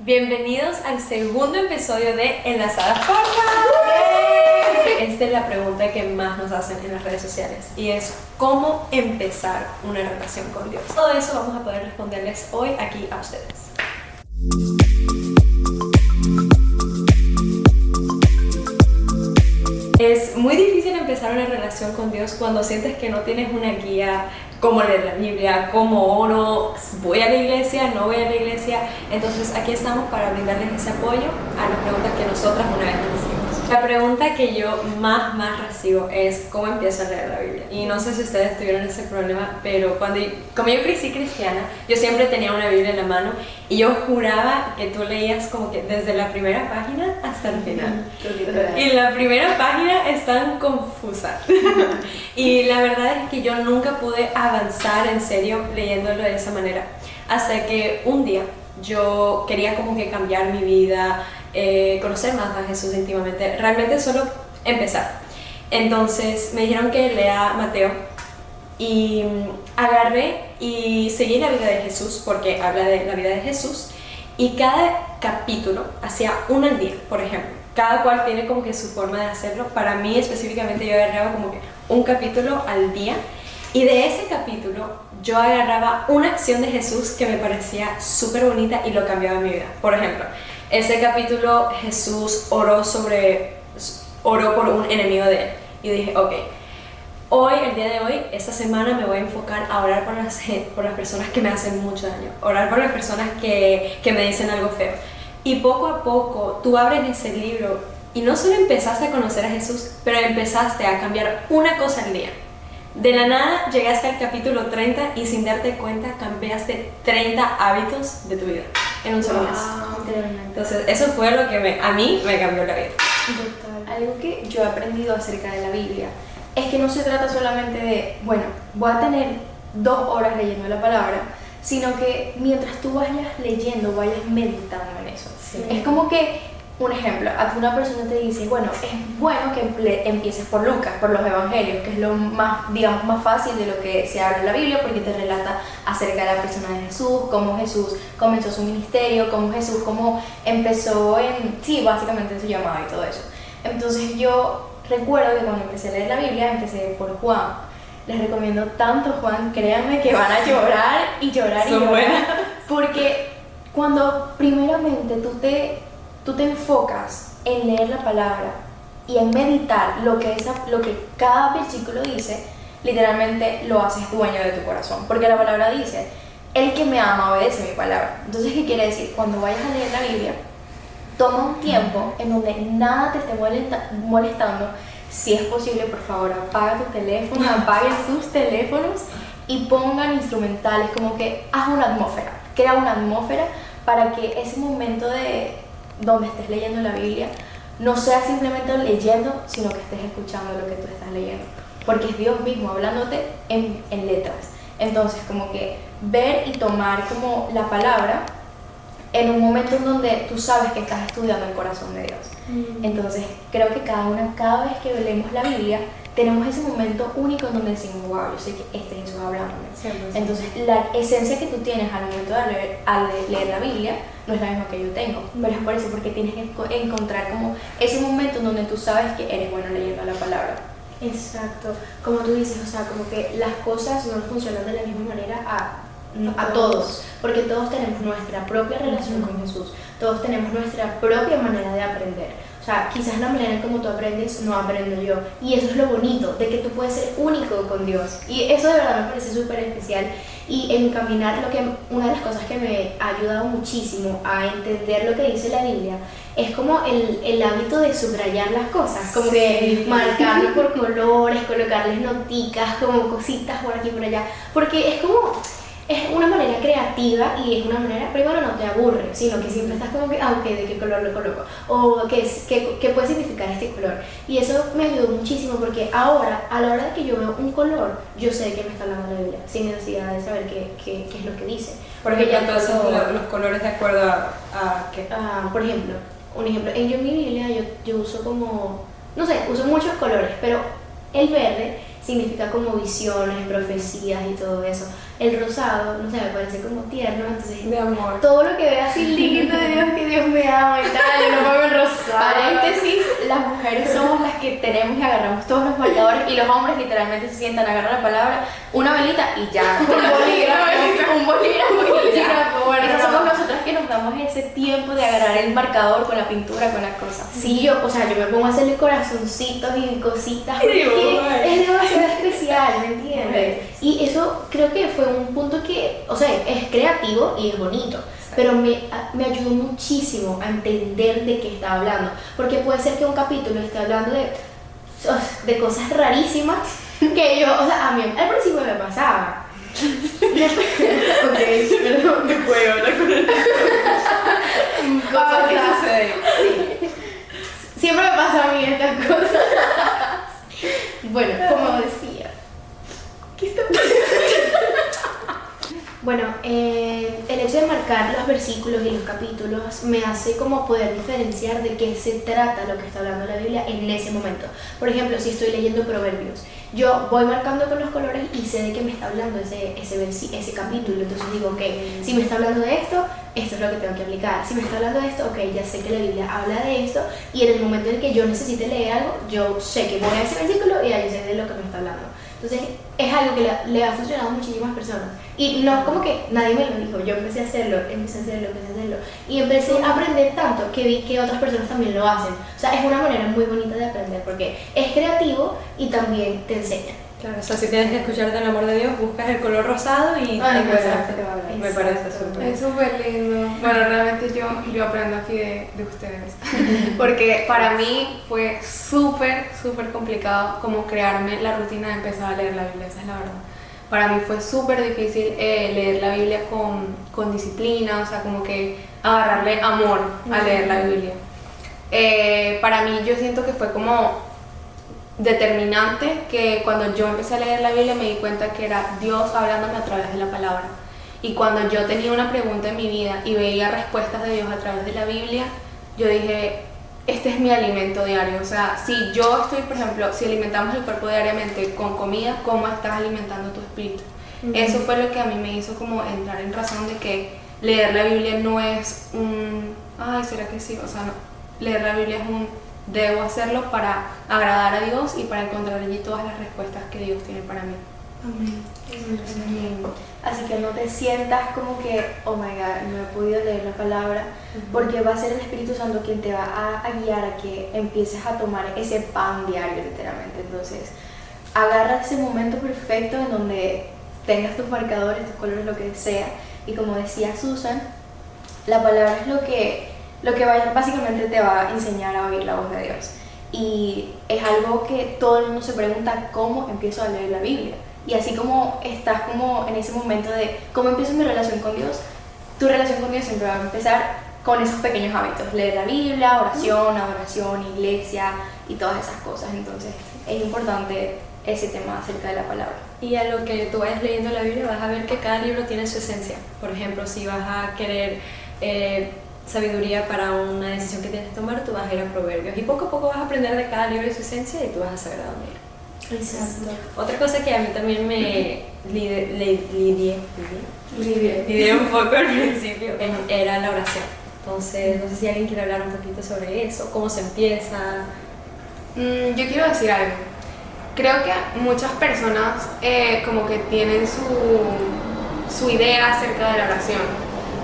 Bienvenidos al segundo episodio de Enlazadas Formas. Esta es la pregunta que más nos hacen en las redes sociales y es ¿cómo empezar una relación con Dios? Todo eso vamos a poder responderles hoy aquí a ustedes. Es muy difícil empezar una relación con Dios cuando sientes que no tienes una guía, cómo leer la Biblia, cómo oro, voy a la iglesia, no voy a la iglesia. Entonces aquí estamos para brindarles ese apoyo a las preguntas que nosotras una vez nos hicimos. La pregunta que yo más recibo es ¿cómo empiezo a leer la Biblia? Y no sé si ustedes tuvieron ese problema, pero como yo crecí cristiana, yo siempre tenía una Biblia en la mano y yo juraba que tú leías como que desde la primera página hasta el final. Y la primera página es tan confusa. Y la verdad es que yo nunca pude avanzar en serio leyéndolo de esa manera. Hasta que un día yo quería como que cambiar mi vida, conocer más a Jesús íntimamente, realmente solo empezar. Entonces me dijeron que lea Mateo y agarré y seguí la vida de Jesús porque habla de la vida de Jesús y cada capítulo hacía uno al día, por ejemplo. Cada cual tiene como que su forma de hacerlo. Para mí específicamente yo agarraba como que un capítulo al día y de ese capítulo yo agarraba una acción de Jesús que me parecía súper bonita y lo cambiaba en mi vida. Por ejemplo, ese capítulo Jesús oró por un enemigo de él y dije, ok, el día de hoy, esta semana me voy a enfocar a orar por las personas que me hacen mucho daño, orar por las personas que me dicen algo feo. Y poco a poco tú abres ese libro y no solo empezaste a conocer a Jesús, pero empezaste a cambiar una cosa al día. De la nada llegaste al capítulo 30 y sin darte cuenta cambiaste 30 hábitos de tu vida en un solo mes. Entonces eso fue lo que a mí me cambió la vida. Total. Algo que yo he aprendido acerca de la Biblia es que no se trata solamente de, bueno, voy a tener 2 horas leyendo la palabra, sino que mientras tú vayas leyendo, vayas meditando en eso. Sí. Es como que, un ejemplo, a ti una persona te dice, bueno, es bueno que empieces por Lucas, por los evangelios, que es lo más, digamos, más fácil de lo que se habla en la Biblia, porque te relata acerca de la persona de Jesús, cómo Jesús comenzó su ministerio, cómo empezó básicamente en su llamado y todo eso. Entonces yo recuerdo que cuando empecé a leer la Biblia, empecé por Juan. Les recomiendo tanto Juan, créanme que van a llorar y llorar y Son llorar. buenas. Porque cuando primeramente tú te enfocas en leer la palabra y en meditar lo que cada versículo dice, literalmente lo haces dueño de tu corazón. Porque la palabra dice, el que me ama obedece mi palabra. Entonces, ¿qué quiere decir? Cuando vayas a leer la Biblia, toma un tiempo en donde nada te esté molestando. Si es posible, por favor, apaga tu teléfono, apaguen sus teléfonos y pongan instrumentales, como que haz una atmósfera, crea una atmósfera para que ese momento de donde estés leyendo la Biblia no sea simplemente leyendo, sino que estés escuchando lo que tú estás leyendo, porque es Dios mismo hablándote en letras. Entonces, como que ver y tomar como la palabra en un momento en donde tú sabes que estás estudiando el corazón de Dios. Entonces, creo que cada vez que leemos la Biblia, tenemos ese momento único en donde decimos, wow, yo sé que este es Jesús hablándome. Entonces, la esencia que tú tienes al momento de leer la Biblia no es la misma que yo tengo, pero es por eso, porque tienes que encontrar como ese momento en donde tú sabes que eres bueno leyendo la palabra. Exacto, como tú dices, o sea, como que las cosas no funcionan de la misma manera a todos, porque todos tenemos nuestra propia relación con Jesús, todos tenemos nuestra propia manera de aprender. O sea, quizás la manera en como tú aprendes no aprendo yo, y eso es lo bonito, de que tú puedes ser único con Dios, y eso de verdad me parece súper especial. Y en mi caminar, una de las cosas que me ha ayudado muchísimo a entender lo que dice la Biblia es como el hábito de subrayar las cosas, como que marcarlo por colores, colocarles noticas, como cositas por aquí y por allá, porque es una manera creativa y es una manera, primero no te aburre, sino que siempre estás como que, ok, ¿de qué color lo coloco? O ¿qué puede significar este color? Y eso me ayudó muchísimo porque ahora, a la hora de que yo veo un color, yo sé que me está hablando la Biblia, sin necesidad de saber qué es lo que dice. Porque ya todos los colores de acuerdo a qué. Por ejemplo, en mi Biblia yo uso uso muchos colores, pero el verde significa como visiones, profecías y todo eso. El rosado, no sé, me parece como tierno, entonces de amor. Todo lo que vea así lindo de Dios que mujeres somos las que tenemos y agarramos todos los marcadores y los hombres literalmente se sientan, agarran la palabra, una velita y ya. Un bolígrafo y ya. Esas somos nosotras que nos damos ese tiempo de agarrar el marcador con la pintura, con las cosas. Sí, yo me pongo a hacerle corazoncitos y cositas porque es demasiado especial, ¿me entiendes? Y eso creo que fue un punto que, o sea, es creativo y es bonito, pero me ayudó muchísimo a entender de qué estaba hablando, porque puede ser que un capítulo esté hablando de cosas rarísimas que yo, o sea, a mí al principio me pasaba. Ok, perdón, no puedo hablar con él. ¿Qué sucede? Sí. Siempre me pasa a mí estas cosas. Bueno, como decía, ¿qué está pasando? Bueno, el hecho de marcar los versículos y los capítulos me hace como poder diferenciar de qué se trata lo que está hablando la Biblia en ese momento. Por ejemplo, si estoy leyendo Proverbios, yo voy marcando con los colores y sé de qué me está hablando ese capítulo. Entonces digo, ok, si me está hablando de esto es lo que tengo que aplicar. Si me está hablando de esto, ok, ya sé que la Biblia habla de esto y en el momento en que yo necesite leer algo, yo sé que voy a ese versículo y ahí sé de lo que me está hablando. Entonces es algo que le ha funcionado a muchísimas personas y no como que nadie me lo dijo, yo empecé a hacerlo y empecé a aprender tanto que vi que otras personas también lo hacen. O sea, es una manera muy bonita de aprender porque es creativo y también te enseña. Claro, o sea, si tienes que escuchar del amor de Dios, buscas el color rosado y me parece súper. Es súper lindo. Bueno, realmente yo aprendo aquí de ustedes. Porque para mí fue súper complicado como crearme la rutina de empezar a leer la Biblia, esa es la verdad. Para mí fue súper difícil leer la Biblia con disciplina, o sea, como que agarrarle amor a leer la Biblia. Para mí yo siento que fue como determinante que cuando yo empecé a leer la Biblia me di cuenta que era Dios hablándome a través de la palabra. Y cuando yo tenía una pregunta en mi vida y veía respuestas de Dios a través de la Biblia, yo dije, este es mi alimento diario. O sea, si yo estoy, por ejemplo, si alimentamos el cuerpo diariamente con comida, ¿cómo estás alimentando tu espíritu? Eso fue lo que a mí me hizo como entrar en razón de que leer la Biblia no es un, ay, ¿será que sí? O sea, no. Leer la Biblia es un, debo hacerlo para agradar a Dios y para encontrar allí todas las respuestas que Dios tiene para mí. Amén. Así que no te sientas como que, oh my God, no he podido leer la palabra, porque va a ser el Espíritu Santo quien te va a guiar a que empieces a tomar ese pan diario, literalmente. Entonces, agarra ese momento perfecto en donde tengas tus marcadores, tus colores, lo que sea, y como decía Susan, la palabra es lo que básicamente te va a enseñar a oír la voz de Dios. Y es algo que todo el mundo se pregunta, ¿cómo empiezo a leer la Biblia? Y así como estás como en ese momento de cómo empiezo mi relación con Dios, tu relación con Dios siempre va a empezar con esos pequeños hábitos, leer la Biblia, oración, adoración, iglesia y todas esas cosas. Entonces es importante ese tema acerca de la palabra. Y a lo que tú vayas leyendo la Biblia vas a ver que cada libro tiene su esencia. Por ejemplo, si vas a querer sabiduría para una decisión que tienes que tomar, tú vas a ir a Proverbios y poco a poco vas a aprender de cada libro y su esencia y tú vas a saber a dónde ir. Exacto. Otra cosa que a mí también me lidié un poco al principio era la oración. Entonces, no sé si alguien quiere hablar un poquito sobre eso, cómo se empieza. Yo quiero decir algo. Creo que muchas personas como que tienen su idea acerca de la oración.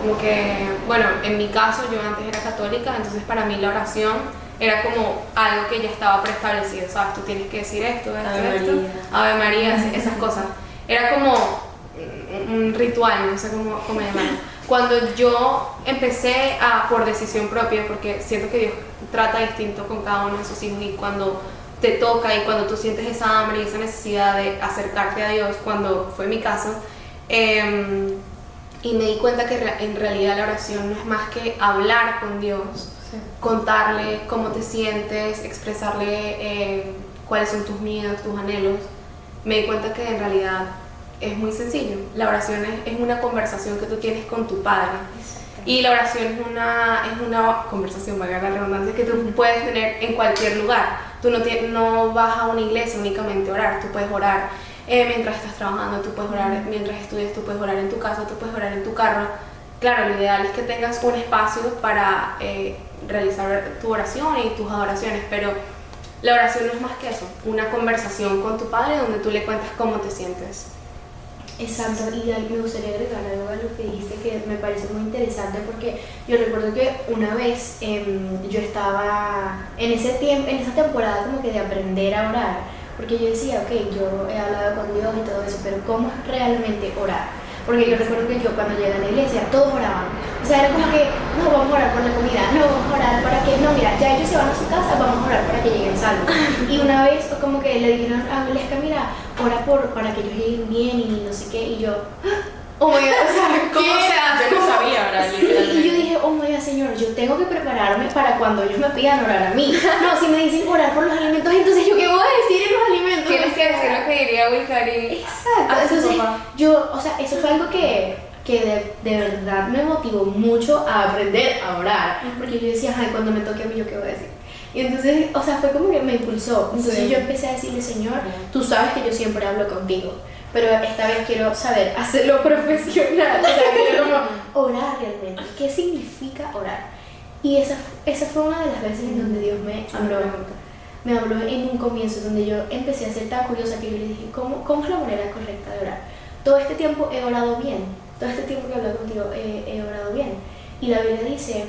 Como que, bueno, en mi caso yo antes era católica, entonces para mí la oración era como algo que ya estaba preestablecido, ¿sabes? Tú tienes que decir esto, Ave María, esas cosas. Era como un ritual, no sé cómo llamarlo. Cuando yo empecé por decisión propia, porque siento que Dios trata distinto con cada uno de sus hijos y cuando te toca y cuando tú sientes esa hambre y esa necesidad de acercarte a Dios, cuando fue mi caso, y me di cuenta que en realidad la oración no es más que hablar con Dios, contarle cómo te sientes, expresarle cuáles son tus miedos, tus anhelos. Me di cuenta que en realidad es muy sencillo. La oración es una conversación que tú tienes con tu Padre. Y la oración es una conversación, valga la redundancia, que tú puedes tener en cualquier lugar. Tú no vas a una iglesia únicamente a orar, tú puedes orar mientras estás trabajando, tú puedes orar mientras estudias, tú puedes orar en tu casa, tú puedes orar en tu carro. Claro, lo ideal es que tengas un espacio para realizar tu oración y tus adoraciones, pero la oración no es más que eso, una conversación con tu Padre donde tú le cuentas cómo te sientes. Exacto, y me gustaría agregar algo a lo que dijiste que me parece muy interesante, porque yo recuerdo que una vez yo estaba en ese tiempo, en esa temporada como que de aprender a orar, porque yo decía, ok, yo he hablado con Dios y todo eso, pero ¿cómo es realmente orar? Porque yo recuerdo que yo cuando llegué a la iglesia todos oraban, o sea, era como que no, vamos a orar por la comida, no, vamos a orar para que, no, mira, ya ellos se van a su casa, vamos a orar para que lleguen salvos. Y una vez como que le dijeron a Valesca, mira, ora para que ellos lleguen bien y no sé qué, y yo, oh my God, o sea, ¿Cómo se hace? Yo no sabía orar, literalmente. y yo dije, oh my God, Señor, yo tengo que prepararme para cuando ellos me pidan orar a mí. No, si me dicen orar por los alimentos, entonces yo qué voy a decir en los alimentos. Tienes que decir lo que diría Wilcari. Exacto, entonces yo, o sea, eso fue algo que de verdad me motivó mucho a aprender a orar, porque yo decía, ay, cuando me toque a mí, ¿yo qué voy a decir? Y entonces, o sea, fue como que me impulsó. Entonces yo empecé a decirle, Señor, tú sabes que yo siempre hablo contigo, pero esta vez quiero saber hacerlo profesional, o sea, quiero como orar realmente. ¿Qué significa orar? Y esa fue una de las veces en donde Dios me habló en un comienzo, donde yo empecé a ser tan curiosa que yo le dije, ¿cómo es la manera correcta de orar? Todo este tiempo he orado bien, todo este tiempo que he hablado contigo he orado bien. Y la Biblia dice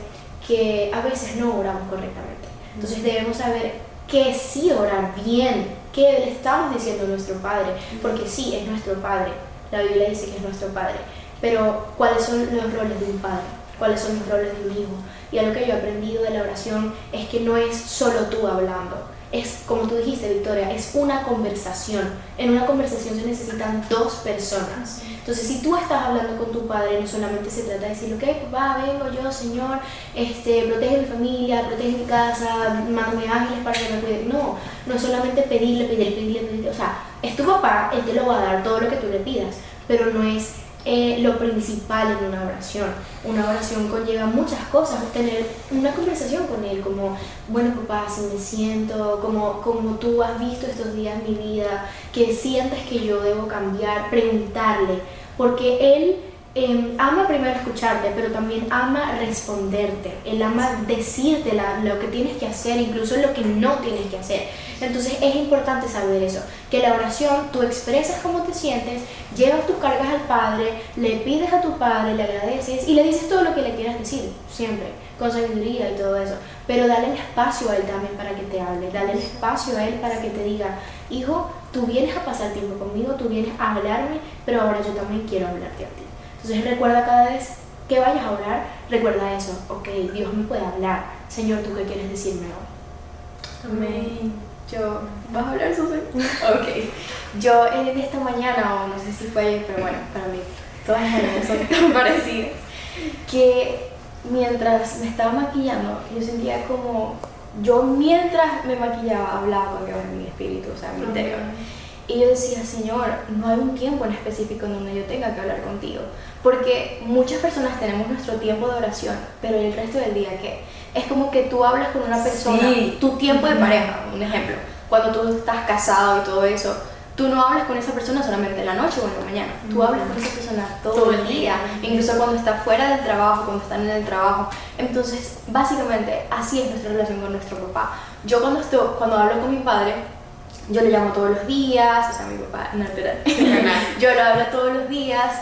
que a veces no oramos correctamente. Entonces debemos saber que sí orar bien, que le estamos diciendo a nuestro Padre, porque sí, es nuestro Padre. La Biblia dice que es nuestro Padre. Pero, ¿cuáles son los roles de un padre? ¿Cuáles son los roles de un hijo? Y algo que yo he aprendido de la oración es que no es solo tú hablando. Es, como tú dijiste, Victoria, es una conversación. En una conversación se necesitan dos personas. Entonces, si tú estás hablando con tu Padre, no solamente se trata de decir, ok, papá, vengo yo, Señor, protege mi familia, protege mi casa, mándame ángeles para que me cuiden. No, no es solamente pedirle. O sea, es tu papá, él te lo va a dar todo lo que tú le pidas, pero no es lo principal en una oración. Una oración conlleva muchas cosas, tener una conversación con él, como, bueno papá, si me siento, como tú has visto estos días mi vida, que sientes que yo debo cambiar, preguntarle, porque él ama primero escucharte, pero también ama responderte, él ama decirte lo que tienes que hacer, incluso lo que no tienes que hacer. Entonces es importante saber eso, que la oración tú expresas cómo te sientes, llevas tus cargas al Padre, le pides a tu Padre, le agradeces y le dices todo lo que le quieras decir, siempre, con sabiduría y todo eso, pero dale el espacio a él también para que te hable, dale el espacio a él para que te diga, hijo, tú vienes a pasar tiempo conmigo, tú vienes a hablarme, pero ahora yo también quiero hablarte a ti. Entonces recuerda cada vez que vayas a orar, recuerda eso, ok, Dios me puede hablar, Señor, ¿tú qué quieres decirme hoy? Amén. ¿Vas a hablar, Susan? Ok. Yo en esta mañana, o no sé si fue ayer, pero bueno, para mí todas las mañanas son tan parecidas, que mientras me estaba maquillando, yo sentía como, yo mientras me maquillaba hablaba con Dios en mi espíritu, o sea, en mi interior. Y yo decía, Señor, no hay un tiempo en específico en donde yo tenga que hablar contigo. Porque muchas personas tenemos nuestro tiempo de oración, pero el resto del día, ¿qué? Es como que tú hablas con una persona, sí, tu tiempo de pareja, un ejemplo. Cuando tú estás casado y todo eso, tú no hablas con esa persona solamente en la noche o en la mañana. Tú hablas con esa persona todo el día, incluso cuando estás fuera del trabajo, cuando están en el trabajo. Entonces, básicamente, así es nuestra relación con nuestro papá. Yo cuando hablo con mi padre, yo le llamo todos los días, o sea, mi papá, no, espera, yo lo hablo todos los días,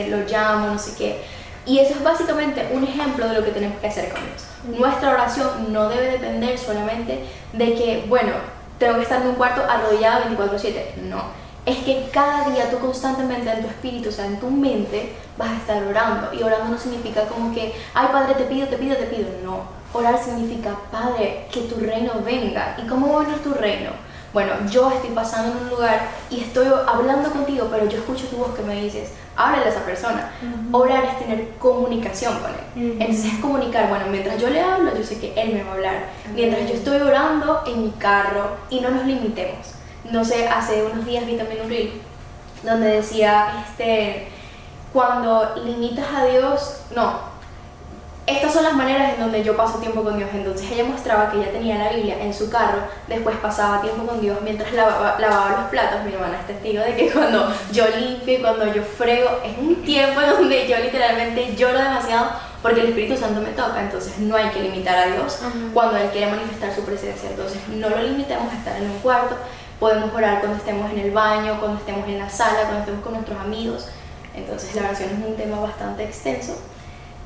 lo llamo, no sé qué. Y eso es básicamente un ejemplo de lo que tenemos que hacer con Dios. Nuestra oración no debe depender solamente de que, bueno, tengo que estar en un cuarto arrodillado 24/7. No, es que cada día tú constantemente en tu espíritu, o sea, en tu mente, vas a estar orando. Y orando no significa como que, ay Padre, te pido. No, orar significa, Padre, que tu reino venga. ¿Y cómo va a venir tu reino? Bueno, yo estoy pasando en un lugar y estoy hablando contigo, pero yo escucho tu voz que me dices, háblale a esa persona. Orar es tener comunicación con él. Entonces es comunicar, bueno, mientras yo le hablo, yo sé que él me va a hablar. Mientras yo estoy orando en mi carro, y no nos limitemos. No sé, hace unos días vi también un reel donde decía, cuando limitas a Dios, no, estas son las maneras en donde yo paso tiempo con Dios. Entonces ella mostraba que ella tenía la Biblia en su carro, después pasaba tiempo con Dios mientras lavaba los platos. Mi hermana es testigo de que cuando yo limpio y cuando yo frego, es un tiempo en donde yo literalmente lloro demasiado porque el Espíritu Santo me toca. Entonces no hay que limitar a Dios cuando Él quiere manifestar su presencia. Entonces no lo limitemos a estar en un cuarto. Podemos orar cuando estemos en el baño, cuando estemos en la sala, cuando estemos con nuestros amigos. Entonces la oración es un tema bastante extenso,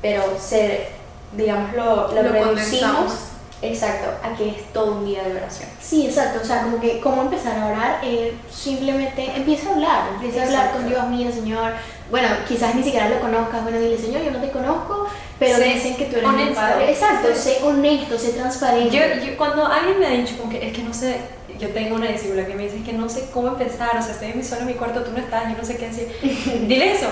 pero digamos, lo reducimos, condensamos. exacto, a que es todo un día de oración. Sí, exacto, o sea, como que cómo empezar a orar, simplemente empieza a hablar con Exacto. Dios mío, Señor. Bueno, quizás ni siquiera lo conozcas, bueno, dile, Señor, yo no te conozco, pero Sé dicen que tú eres mi honesto. padre. Exacto, sé honesto, sé transparente. Yo cuando alguien me ha dicho como que es que no sé, yo tengo una discípula que me dice que no sé cómo empezar, o sea, estoy sola en mi cuarto, tú no estás, yo no sé qué decir. Dile eso.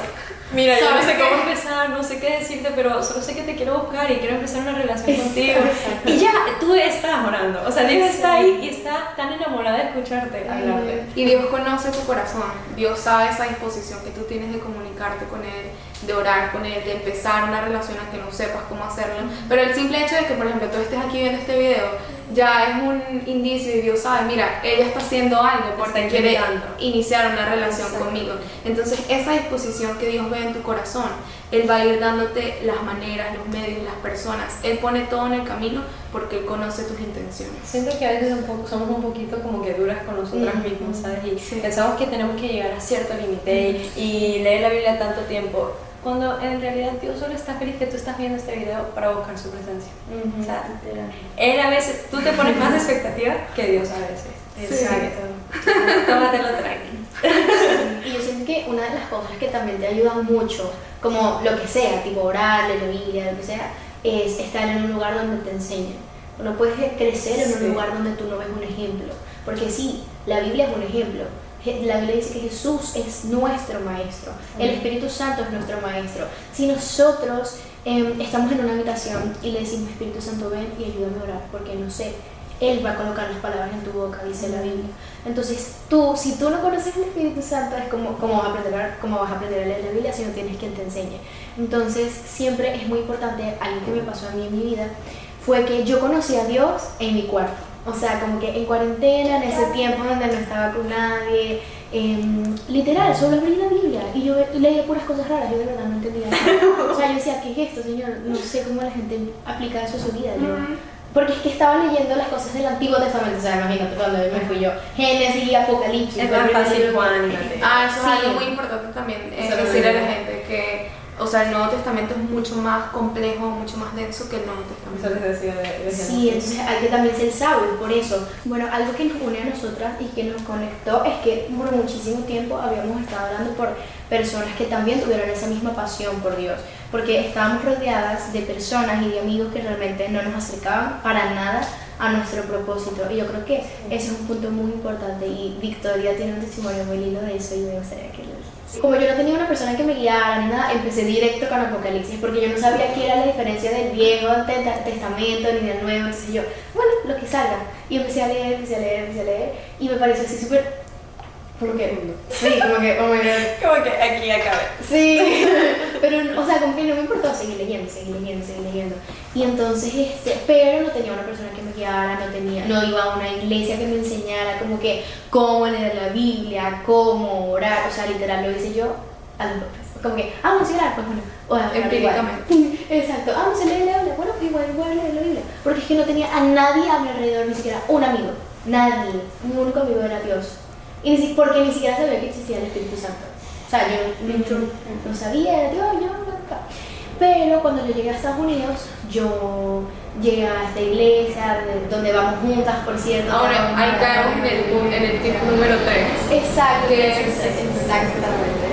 Mira, yo no sé cómo empezar, no sé qué decirte, pero solo sé que te quiero buscar y quiero empezar una relación contigo. Exacto. Y ya, tú estás orando. O sea, Dios está ahí y está tan enamorada de escucharte hablarte. Y Dios conoce tu corazón, Dios sabe esa disposición que tú tienes de comunicarte con Él, de orar con Él, de empezar una relación aunque no sepas cómo hacerlo. Pero el simple hecho de que, por ejemplo, tú estés aquí viendo este video, ya es un indicio y Dios sabe, mira, ella está haciendo algo porque Está quiere invitando. iniciar una relación Exacto. conmigo. Entonces, esa disposición que Dios ve en tu corazón, Él va a ir dándote las maneras, los medios, las personas. Él pone todo en el camino porque Él conoce tus intenciones. Siento que a veces somos un poquito como que duras con nosotras mismas, ¿sabes? Y Sí. pensamos que tenemos que llegar a cierto límite y leer la Biblia tanto tiempo, cuando en realidad Dios solo está feliz que tú estás viendo este video para buscar su presencia. O sea, Él a veces, tú te pones más expectativa que Dios a veces. Exacto. Tómatelo tranqui. Y yo siento que una de las cosas que también te ayudan mucho, como lo que sea, tipo orar, leer la Biblia, lo que sea, es estar en un lugar donde te enseñen. No puedes crecer en Sí. un lugar donde tú no ves un ejemplo. Porque sí, la Biblia es un ejemplo. La Biblia dice que Jesús es nuestro maestro, el Espíritu Santo es nuestro maestro. Si nosotros estamos en una habitación y le decimos, Espíritu Santo, ven y ayúdame a orar, porque no sé, Él va a colocar las palabras en tu boca, dice la Biblia. Entonces si tú no conoces el Espíritu Santo, es como vas a aprender a leer la Biblia si no tienes quien te enseñe. Entonces siempre es muy importante, algo que me pasó a mí en mi vida, fue que yo conocí a Dios en mi cuarto. O sea, como que en cuarentena, en ese tiempo donde no estaba con nadie, literal, solo abrí la Biblia y yo leía puras cosas raras, yo de verdad no entendía nada. O sea, yo decía, ¿qué es esto, Señor? No sé cómo la gente aplica eso a su vida. Porque es que estaba leyendo las cosas del Antiguo Testamento, o sea, imagínate cuando me fui yo, Génesis y Apocalipsis. Es fue el más primer fácil, libro. Juan, anímate. Eso Sí. es algo muy importante también, es Eso lo decirle a la digo. gente que, o sea, el Nuevo Testamento es mucho más complejo, mucho más denso que el Nuevo Testamento. Eso les decía de Sí, entonces hay que también ser sabio por eso. Bueno, algo que nos une a nosotras y que nos conectó es que por muchísimo tiempo habíamos estado hablando por personas que también tuvieron esa misma pasión por Dios, porque estábamos rodeadas de personas y de amigos que realmente no nos acercaban para nada a nuestro propósito, y yo creo que ese es un punto muy importante, y Victoria tiene un testimonio muy lindo de eso y me gustaría que lo dijese. Como yo no tenía una persona que me guiara ni nada, empecé directo con Apocalipsis porque yo no sabía qué era la diferencia del Viejo Testamento ni del Nuevo, entonces yo, bueno, lo que salga, y empecé a leer y me pareció así súper, como que, sí, como que, oh my god. Como que aquí acabé. Sí, pero, o sea, como que no me importó seguir leyendo. Y entonces, pero no tenía una persona que me guiara, no iba a una iglesia que me enseñara como que cómo leer la Biblia, cómo orar, o sea, literal, lo hice yo a los golpes. Como que, vamos a orar, pues bueno, o a orar Empíricamente. igual. Exacto, vamos a leer la Biblia, bueno, pues igual leer la Biblia. Porque es que no tenía a nadie a mi alrededor, ni siquiera un amigo, nadie, mi único amigo era Dios. Porque ni siquiera sabía que existía el Espíritu Santo. O sea, yo no sabía, era Dios, yo acá. Pero cuando yo llegué a Estados Unidos, yo llegué a esta iglesia donde vamos juntas, por cierto. Ahora, ahí caemos en el tip número 3. Exacto, ¿Qué es? exactamente.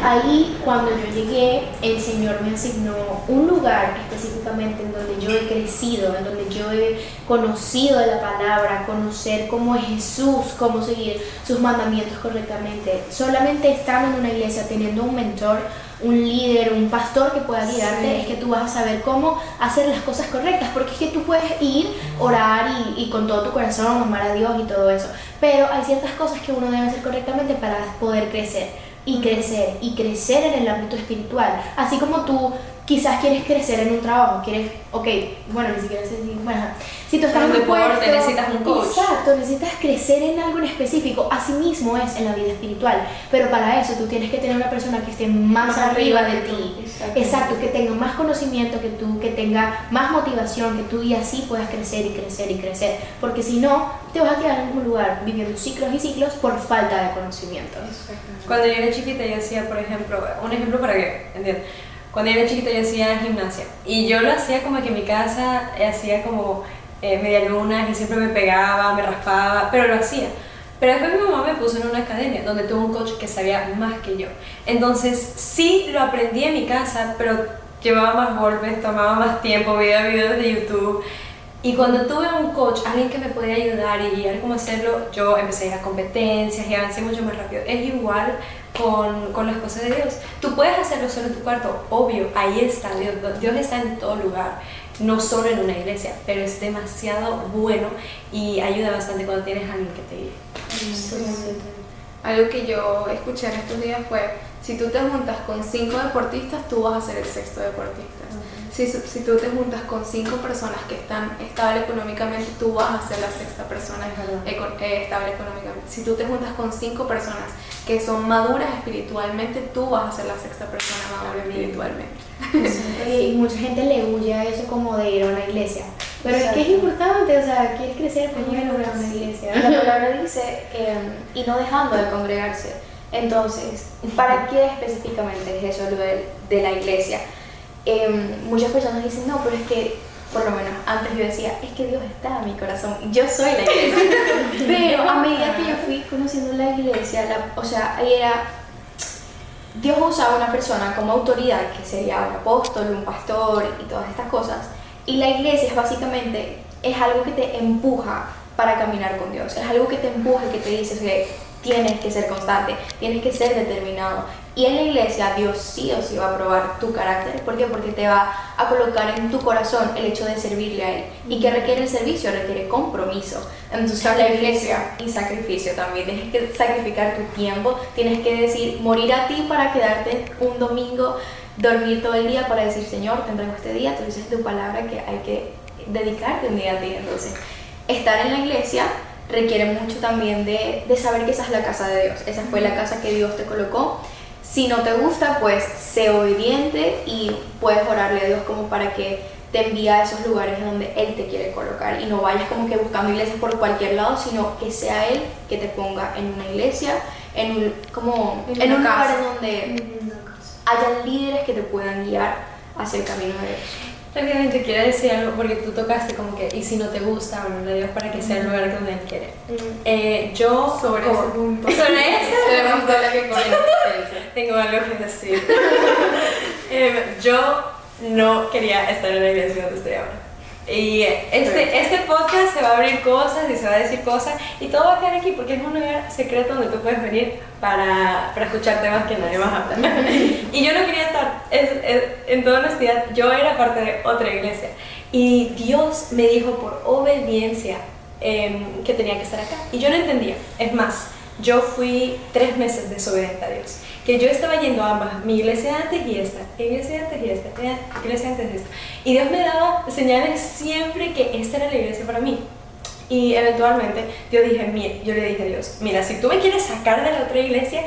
Ahí, cuando yo llegué, el Señor me asignó un lugar específicamente en donde yo he crecido, en donde yo he conocido de la palabra, conocer cómo es Jesús, cómo seguir sus mandamientos correctamente. Solamente estando en una iglesia, teniendo un mentor, un líder, un pastor que pueda guiarte, es que tú vas a saber cómo hacer las cosas correctas, porque es que tú puedes ir, orar y con todo tu corazón amar a Dios y todo eso, pero hay ciertas cosas que uno debe hacer correctamente para poder crecer y crecer en el ámbito espiritual. Así como tú quizás quieres crecer en un trabajo, bueno, ni siquiera sé si, bueno, si tú estás en un deporte, necesitas un coach. Exacto, necesitas crecer en algo en específico, así mismo es en la vida espiritual, pero para eso tú tienes que tener una persona que esté más arriba de ti, exacto, que tenga más conocimiento que tú, que tenga más motivación que tú y así puedas crecer y crecer y crecer, porque si no, te vas a quedar en un lugar viviendo ciclos y ciclos por falta de conocimiento. Cuando yo era chiquita yo hacía, por ejemplo, un ejemplo para que entiendan. Cuando yo era chiquita yo hacía gimnasia y yo lo hacía como que en mi casa, hacía como media luna y siempre me pegaba, me raspaba, pero lo hacía. Pero después mi mamá me puso en una academia donde tuve un coach que sabía más que yo. Entonces sí lo aprendí en mi casa, pero llevaba más golpes, tomaba más tiempo, veía videos de YouTube. Y cuando tuve un coach, alguien que me podía ayudar y guiar cómo hacerlo, yo empecé a ir a competencias y avancé mucho más rápido. Es igual con las cosas de Dios. Tú puedes hacerlo solo en tu cuarto, obvio, ahí está Dios. Dios está en todo lugar, no solo en una iglesia, pero es demasiado bueno y ayuda bastante cuando tienes a alguien que te guíe. Algo que yo escuché en estos días fue, si tú te juntas con 5 deportistas, tú vas a ser el 6º deportista. Si tú te juntas con 5 personas que están estables económicamente, tú vas a ser la 6ª persona estable económicamente. Si tú te juntas con 5 personas que son maduras espiritualmente, tú vas a ser la 6ª persona madura espiritualmente. Y mucha gente le huye a eso como de ir a una iglesia. Pero es que es importante, o sea, quieres crecer, pues bueno, ir a una iglesia. La palabra dice, y no dejando de congregarse. Entonces, ¿para qué específicamente es eso lo de la iglesia? Muchas personas dicen, no, pero es que, por lo menos antes yo decía, es que Dios está en mi corazón, yo soy la iglesia. Pero a medida que yo fui conociendo la iglesia, o sea, ahí era, Dios usaba a una persona como autoridad, que sería un apóstol, un pastor y todas estas cosas. Y la iglesia es básicamente, es algo que te empuja para caminar con Dios, es algo que te empuja y que te dice que tienes que ser constante, tienes que ser determinado. Y en la iglesia Dios sí o sí va a probar tu carácter. ¿Por qué? Porque te va a colocar en tu corazón el hecho de servirle a Él. ¿Y qué requiere el servicio? Requiere compromiso. Entonces la iglesia y sacrificio también. Tienes que sacrificar tu tiempo, tienes que decir, morir a ti para quedarte un domingo, dormir todo el día para decir, Señor, te entrego este día. Tú dices tu palabra que hay que dedicarte un día a ti. Entonces, estar en la iglesia requiere mucho también de saber que esa es la casa de Dios. Esa fue la casa que Dios te colocó. Si no te gusta, pues sé obediente y puedes orarle a Dios como para que te envíe a esos lugares donde Él te quiere colocar y no vayas como que buscando iglesias por cualquier lado, sino que sea Él que te ponga en una iglesia, en un lugar donde haya líderes que te puedan guiar hacia el camino de Dios. Rápidamente quiero decir algo porque tú tocaste como que y si no te gusta, hablarle a Dios para que sea el lugar donde Él quiere. Yo sobre ese punto sobre ese tenemos la que tengo algo que decir. Yo no quería estar en la iglesia donde estoy ahora. Y este podcast se va a abrir cosas y se va a decir cosas y todo va a quedar aquí porque es un lugar secreto donde tú puedes venir para escuchar temas que nadie más habla. Y yo no quería estar, en toda honestidad, yo era parte de otra iglesia y Dios me dijo por obediencia que tenía que estar acá y yo no entendía. Es más, yo fui 3 meses desobediente a Dios, que yo estaba yendo a ambas, mi iglesia antes y esta, iglesia antes y esta, iglesia antes y esta, y Dios me daba señales siempre que esta era la iglesia para mí. Y eventualmente yo le dije a Dios, mira, si tú me quieres sacar de la otra iglesia,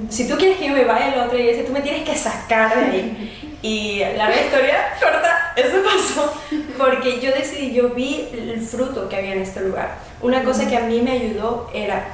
si tú quieres que yo me vaya a la otra iglesia, tú me tienes que sacar de ahí. Y larga historia corta, eso pasó porque yo vi el fruto que había en este lugar. Una cosa que a mí me ayudó era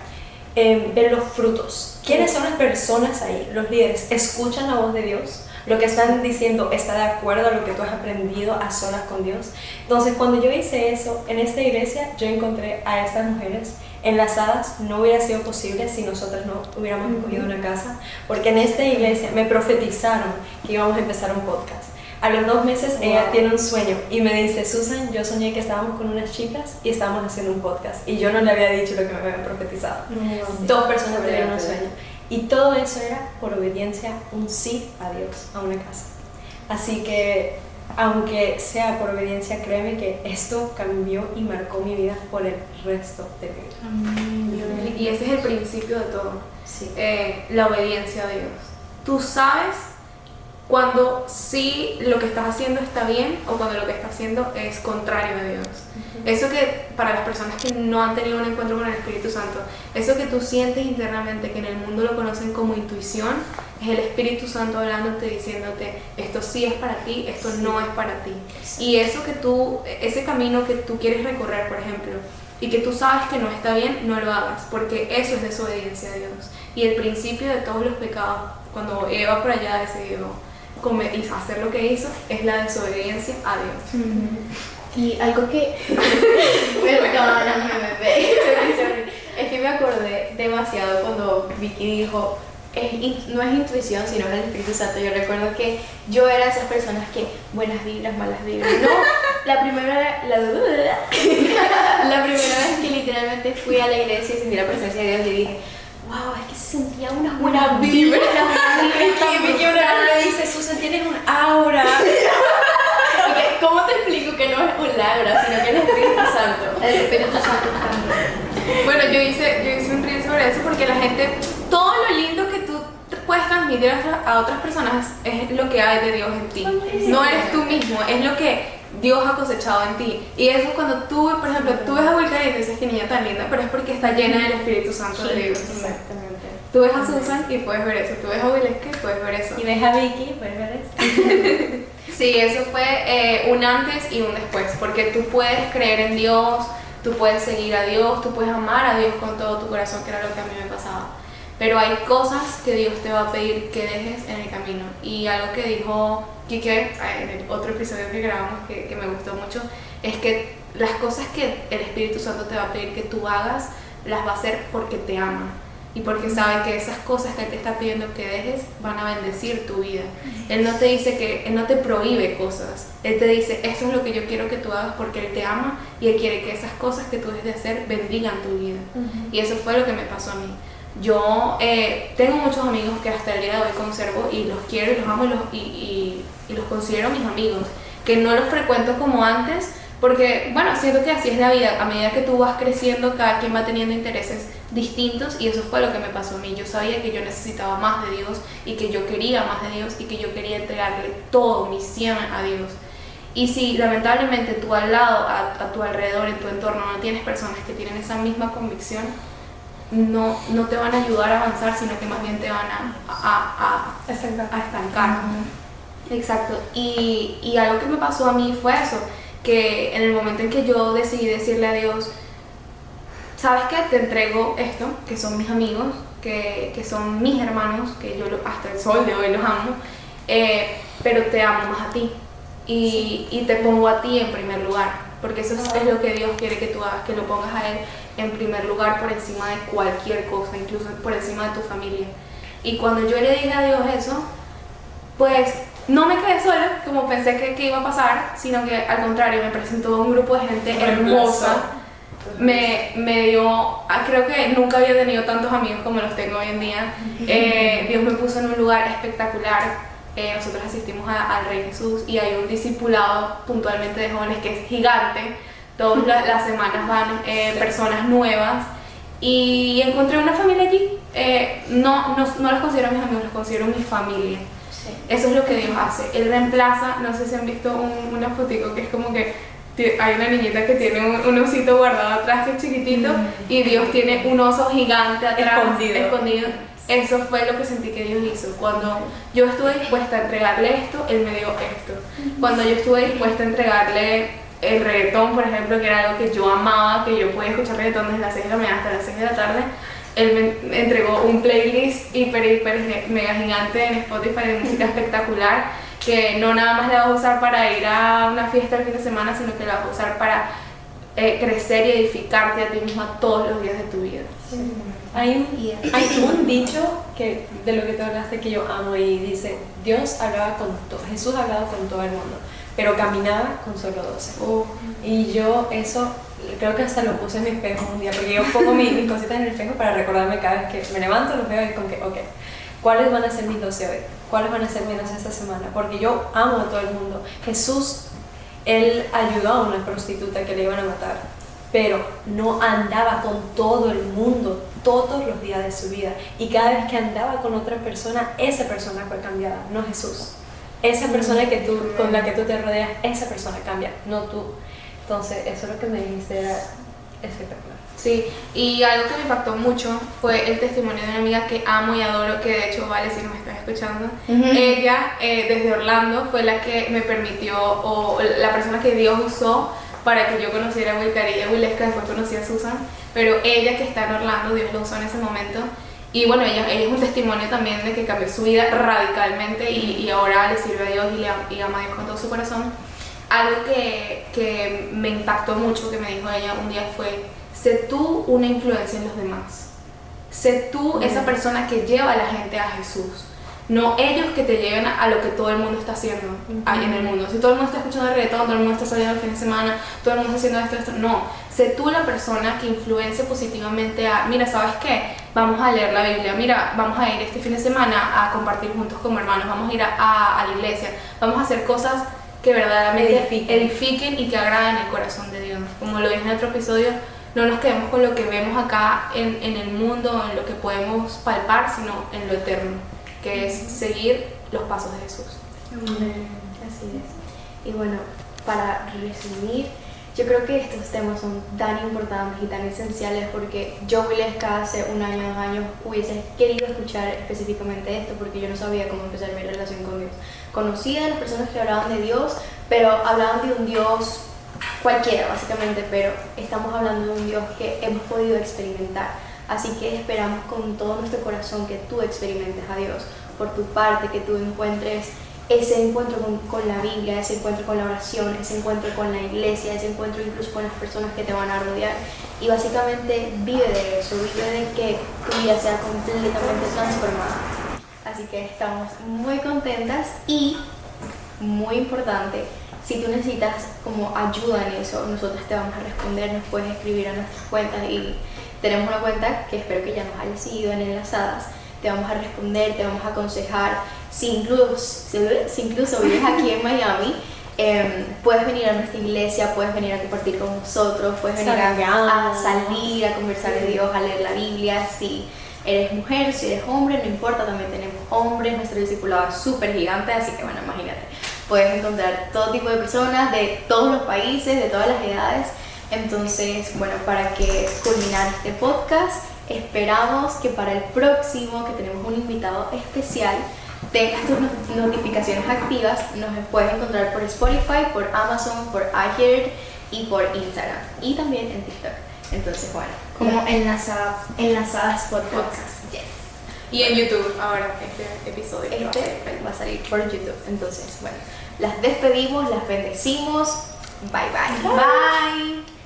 ver los frutos. ¿Quiénes son las personas ahí? Los líderes. ¿Escuchan la voz de Dios? Lo que están diciendo está de acuerdo a lo que tú has aprendido a solas con Dios. Entonces, cuando yo hice eso en esta iglesia, yo encontré a estas mujeres enlazadas. No hubiera sido posible si nosotras no hubiéramos escogido una casa, porque en esta iglesia me profetizaron que íbamos a empezar un podcast. A los 2 meses ella tiene un sueño y me dice, Susan, yo soñé que estábamos con unas chicas y estábamos haciendo un podcast y yo no le había dicho lo que me habían profetizado. 2 personas tuvieron un sueño y todo eso era por obediencia, un sí a Dios, a una casa. Así que aunque sea por obediencia, créeme que esto cambió y marcó mi vida por el resto de mi vida. Y ese es el principio de todo, Sí. la obediencia a Dios. Tú sabes cuando sí lo que estás haciendo está bien o cuando lo que estás haciendo es contrario a Dios. Eso que para las personas que no han tenido un encuentro con el Espíritu Santo, eso que tú sientes internamente, que en el mundo lo conocen como intuición, es el Espíritu Santo hablándote, diciéndote, esto sí es para ti, esto no es para ti. Y eso que tú, ese camino que tú quieres recorrer, por ejemplo, y que tú sabes que no está bien, no lo hagas, porque eso es desobediencia a Dios. Y el principio de todos los pecados, cuando Eva por allá decidió hacer lo que hizo, es la desobediencia a Dios. Y algo que... Perdóname, bebé. Es que me acordé demasiado cuando Vicky dijo, no es intuición, sino es el Espíritu Santo. Yo recuerdo que yo era de esas personas que, buenas vibras, malas vibras. No, la primera vez que literalmente fui a la iglesia y sentí la presencia de Dios y dije, wow, es que se sentía unas buenas vibras. Y me dice, Susan, tienes un aura. ¿Cómo te explico que no es un aura, sino que es el Espíritu Santo? El Espíritu Santo también. Bueno, yo hice un reel sobre eso porque la gente, todo lo lindo que tú puedes transmitir a otras personas es lo que hay de Dios en ti. No eres tú mismo, es lo que Dios ha cosechado en ti. Y eso cuando tú, por ejemplo, tú ves a Wilka y dices, qué niña tan linda, pero es porque está llena del Espíritu Santo de Dios. Exactamente. Tú ves a Susan y puedes ver eso, tú ves a Wileska y puedes ver eso. Y ves a Vicky, puedes ver eso. Sí, eso fue un antes y un después, porque tú puedes creer en Dios, tú puedes seguir a Dios, tú puedes amar a Dios con todo tu corazón, que era lo que a mí me pasaba. Pero hay cosas que Dios te va a pedir que dejes en el camino. Y algo que dijo Kike en el otro episodio que grabamos, que me gustó mucho, es que las cosas que el Espíritu Santo te va a pedir que tú hagas, las va a hacer porque te ama. Y porque sabe que esas cosas que Él te está pidiendo que dejes van a bendecir tu vida. Él no te dice Él no te prohíbe cosas. Él te dice, esto es lo que yo quiero que tú hagas porque Él te ama y Él quiere que esas cosas que tú dejes de hacer bendigan tu vida. Y eso fue lo que me pasó a mí. Yo tengo muchos amigos que hasta el día de hoy conservo y los quiero y los amo y los considero mis amigos. Que no los frecuento como antes porque, bueno, siento que así es la vida. A medida que tú vas creciendo, cada quien va teniendo intereses distintos y eso fue lo que me pasó a mí. Yo sabía que yo necesitaba más de Dios y que yo quería más de Dios y que yo quería entregarle todo, mi 100 a Dios. Y si lamentablemente tú al lado, a tu alrededor, en tu entorno, no tienes personas que tienen esa misma convicción, no te van a ayudar a avanzar, sino que más bien te van a estancar. Exacto. Y algo que me pasó a mí fue eso, que en el momento en que yo decidí decirle a Dios, ¿sabes qué? Te entrego esto, que son mis amigos, que son mis hermanos, que yo hasta el sol de hoy los amo, pero te amo más a ti y te pongo a ti en primer lugar, porque eso es lo que Dios quiere que tú hagas, que lo pongas a Él en primer lugar por encima de cualquier cosa, incluso por encima de tu familia. Y cuando yo le dije a Dios eso, pues no me quedé sola como pensé que iba a pasar, sino que al contrario me presentó un grupo de gente hermosa. Me dio, creo que nunca había tenido tantos amigos como los tengo hoy en día. Dios me puso en un lugar espectacular. Nosotros asistimos al Rey Jesús y hay un discipulado puntualmente de jóvenes que es gigante. Todas las semanas van personas nuevas y encontré una familia allí. No los considero mis amigos, los considero mi familia. Eso es lo que Dios hace. Él reemplaza, no sé si han visto una fotico que es como que hay una niñita que tiene un osito guardado atrás que es chiquitito y Dios tiene un oso gigante atrás escondido. Eso fue lo que sentí que Dios hizo. Cuando yo estuve dispuesta a entregarle esto, Él me dio esto. Cuando yo estuve dispuesta a entregarle el reggaetón, por ejemplo, que era algo que yo amaba, que yo podía escuchar reggaetón desde las 6 de la mañana hasta las 6 de la tarde, Él me entregó un playlist hiper mega gigante en Spotify de música espectacular, que no nada más la vas a usar para ir a una fiesta el fin de semana, sino que la vas a usar para crecer y edificarte a ti misma todos los días de tu vida. Sí. Hay un dicho que, de lo que tú hablaste que yo amo y dice, Jesús hablaba con todo el mundo, pero caminaba con solo 12. Y yo eso creo que hasta lo puse en mi espejo un día, porque yo pongo mis cositas en el espejo para recordarme cada vez que me levanto, los veo y con que, ok, ¿cuáles van a ser mis 12 hoy? ¿Cuáles van a ser mis 12 esta semana? Porque yo amo a todo el mundo. Jesús, Él ayudó a una prostituta que le iban a matar, pero no andaba con todo el mundo todos los días de su vida. Y cada vez que andaba con otra persona, esa persona fue cambiada, no Jesús. esa persona que tú, con la que tú te rodeas, esa persona cambia, no tú. Entonces, eso es lo que me dijiste, era espectacular. Sí, y algo que me impactó mucho fue el testimonio de una amiga que amo y adoro, que de hecho vale si no me estás escuchando. Ella, desde Orlando, fue la que me permitió, o la persona que Dios usó para que yo conociera a Wilcarí y a Wilesca, después conocí a Susan, pero ella que está en Orlando, Dios la usó en ese momento. Y bueno, ella es un testimonio también de que cambió su vida radicalmente y ahora le sirve a Dios y ama a Dios con todo su corazón. Algo que me impactó mucho, que me dijo ella un día fue: sé tú una influencia en los demás. Sé tú esa persona que lleva a la gente a Jesús. No ellos que te lleven a lo que todo el mundo está haciendo ahí en el mundo. Si todo el mundo está escuchando reggaetón, todo el mundo está saliendo el fin de semana, todo el mundo está haciendo esto. No. Sé tú la persona que influencia positivamente a, mira, ¿sabes qué? Vamos a leer la Biblia. Mira, vamos a ir este fin de semana a compartir juntos como hermanos. Vamos a ir a la iglesia. Vamos a hacer cosas que verdaderamente edifiquen y que agraden el corazón de Dios. Como lo dije en otro episodio, no nos quedemos con lo que vemos acá en el mundo, en lo que podemos palpar, sino en lo eterno, que es seguir los pasos de Jesús. Así es. Y bueno, para resumir, yo creo que estos temas son tan importantes y tan esenciales porque yo, Wilesca, hace un año, 2 años, hubiese querido escuchar específicamente esto porque yo no sabía cómo empezar mi relación con Dios. Conocía a las personas que hablaban de Dios, pero hablaban de un Dios cualquiera, básicamente, pero estamos hablando de un Dios que hemos podido experimentar. Así que esperamos con todo nuestro corazón que tú experimentes a Dios por tu parte, que tú encuentres ese encuentro con la Biblia, ese encuentro con la oración, ese encuentro con la iglesia, ese encuentro incluso con las personas que te van a rodear. Y básicamente vive de eso, vive de que tu vida sea completamente transformada. Así que estamos muy contentas y, muy importante, si tú necesitas como ayuda en eso, nosotros te vamos a responder, nos puedes escribir a nuestras cuentas y tenemos una cuenta que espero que ya nos haya seguido en Enlazadas. Te vamos a responder, te vamos a aconsejar. Si incluso vives aquí en Miami, puedes venir a nuestra iglesia, puedes venir a compartir con nosotros, puedes venir a salir, a conversar de Dios, a leer la Biblia. Si eres mujer, si eres hombre, no importa, también tenemos hombres. Nuestro discipulado es súper gigante, así que bueno, imagínate. Puedes encontrar todo tipo de personas de todos los países, de todas las edades. Entonces, bueno, para que culminar este podcast, esperamos que para el próximo, que tenemos un invitado especial, tengas tus notificaciones activas. Nos puedes encontrar por Spotify, por Amazon, por iHeart y por Instagram. Y también en TikTok. Entonces, bueno. Como Enlazadas Podcast. Yes. Y en YouTube, ahora, este episodio. Va a salir por YouTube. Entonces, bueno, las despedimos, las bendecimos. Bye, bye. Bye.